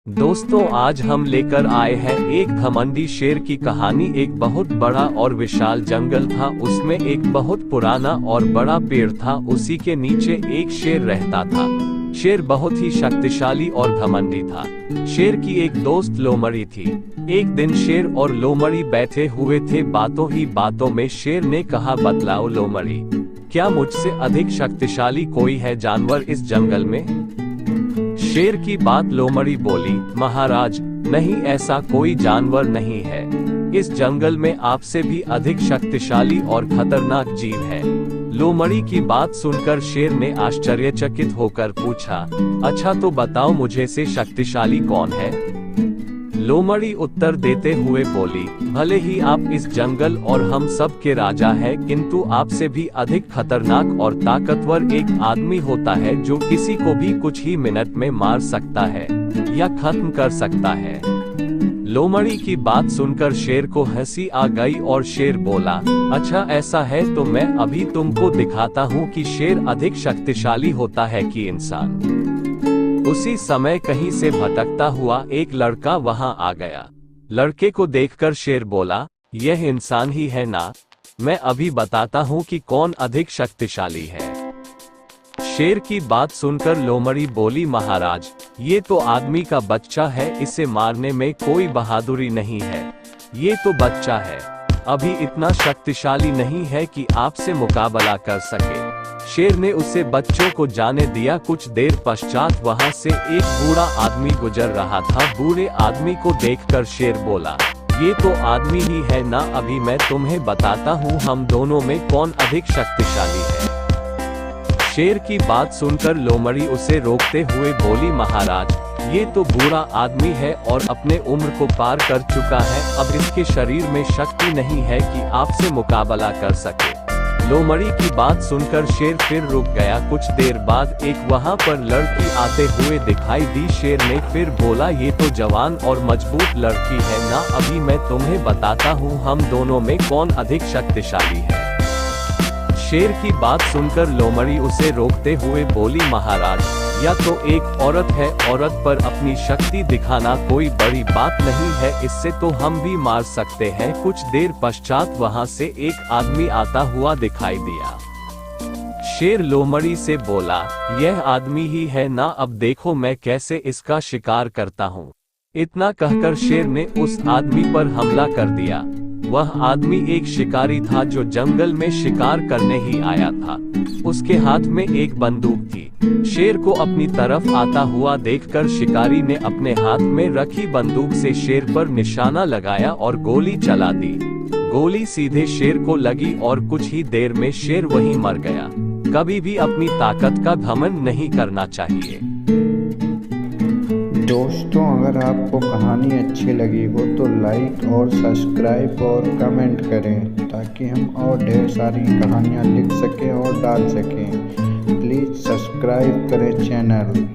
दोस्तों, आज हम लेकर आए हैं एक घमंडी शेर की कहानी। एक बहुत बड़ा और विशाल जंगल था, उसमें एक बहुत पुराना और बड़ा पेड़ था। उसी के नीचे एक शेर रहता था। शेर बहुत ही शक्तिशाली और घमंडी था। शेर की एक दोस्त लोमड़ी थी। एक दिन शेर और लोमड़ी बैठे हुए थे। बातों ही बातों में शेर ने कहा, बतलाओ लोमड़ी, क्या मुझसे अधिक शक्तिशाली कोई है जानवर इस जंगल में? शेर की बात लोमड़ी बोली, महाराज नहीं, ऐसा कोई जानवर नहीं है। इस जंगल में आपसे भी अधिक शक्तिशाली और खतरनाक जीव है। लोमड़ी की बात सुनकर शेर ने आश्चर्यचकित होकर पूछा, अच्छा तो बताओ मुझे से शक्तिशाली कौन है? लोमड़ी उत्तर देते हुए बोली, भले ही आप इस जंगल और हम सब के राजा हैं, किंतु आपसे भी अधिक खतरनाक और ताकतवर एक आदमी होता है जो किसी को भी कुछ ही मिनट में मार सकता है या खत्म कर सकता है। लोमड़ी की बात सुनकर शेर को हंसी आ गई और शेर बोला, अच्छा ऐसा है तो मैं अभी तुमको दिखाता हूँ कि शेर अधिक शक्तिशाली होता है कि इंसान। उसी समय कहीं से भटकता हुआ एक लड़का वहां आ गया। लड़के को देखकर शेर बोला, यह इंसान ही है ना? मैं अभी बताता हूँ कि कौन अधिक शक्तिशाली है। शेर की बात सुनकर लोमड़ी बोली, महाराज ये तो आदमी का बच्चा है, इसे मारने में कोई बहादुरी नहीं है। ये तो बच्चा है, अभी इतना शक्तिशाली नहीं है कि आपसे मुकाबला कर सके। शेर ने उसे बच्चों को जाने दिया। कुछ देर पश्चात वहां से एक बूढ़ा आदमी गुजर रहा था। बूढ़े आदमी को देखकर शेर बोला, ये तो आदमी ही है ना? अभी मैं तुम्हें बताता हूँ हम दोनों में कौन अधिक शक्तिशाली है। शेर की बात सुनकर लोमड़ी उसे रोकते हुए बोली, महाराज ये तो बूढ़ा आदमी है और अपने उम्र को पार कर चुका है। अब इसके शरीर में शक्ति नहीं है कि आपसे मुकाबला कर सके। लोमड़ी की बात सुनकर शेर फिर रुक गया। कुछ देर बाद एक वहां पर लड़की आते हुए दिखाई दी। शेर ने फिर बोला, ये तो जवान और मजबूत लड़की है ना? अभी मैं तुम्हें बताता हूँ हम दोनों में कौन अधिक शक्तिशाली है। शेर की बात सुनकर लोमड़ी उसे रोकते हुए बोली, महाराज या तो एक औरत है, औरत पर अपनी शक्ति दिखाना कोई बड़ी बात नहीं है, इससे तो हम भी मार सकते हैं। कुछ देर पश्चात वहां से एक आदमी आता हुआ दिखाई दिया। शेर लोमड़ी से बोला, यह आदमी ही है ना? अब देखो मैं कैसे इसका शिकार करता हूँ। इतना कहकर शेर ने उस आदमी पर हमला कर दिया। वह आदमी एक शिकारी था जो जंगल में शिकार करने ही आया था। उसके हाथ में एक बंदूक थी। शेर को अपनी तरफ आता हुआ देखकर शिकारी ने अपने हाथ में रखी बंदूक से शेर पर निशाना लगाया और गोली चला दी। गोली सीधे शेर को लगी और कुछ ही देर में शेर वहीं मर गया। कभी भी अपनी ताकत का घमंड नहीं करना चाहिए। दोस्तों, अगर आपको कहानी अच्छी लगी हो तो लाइक और सब्सक्राइब और कमेंट करें ताकि हम और ढेर सारी कहानियाँ लिख सकें और डाल सकें। प्लीज़ सब्सक्राइब करें चैनल।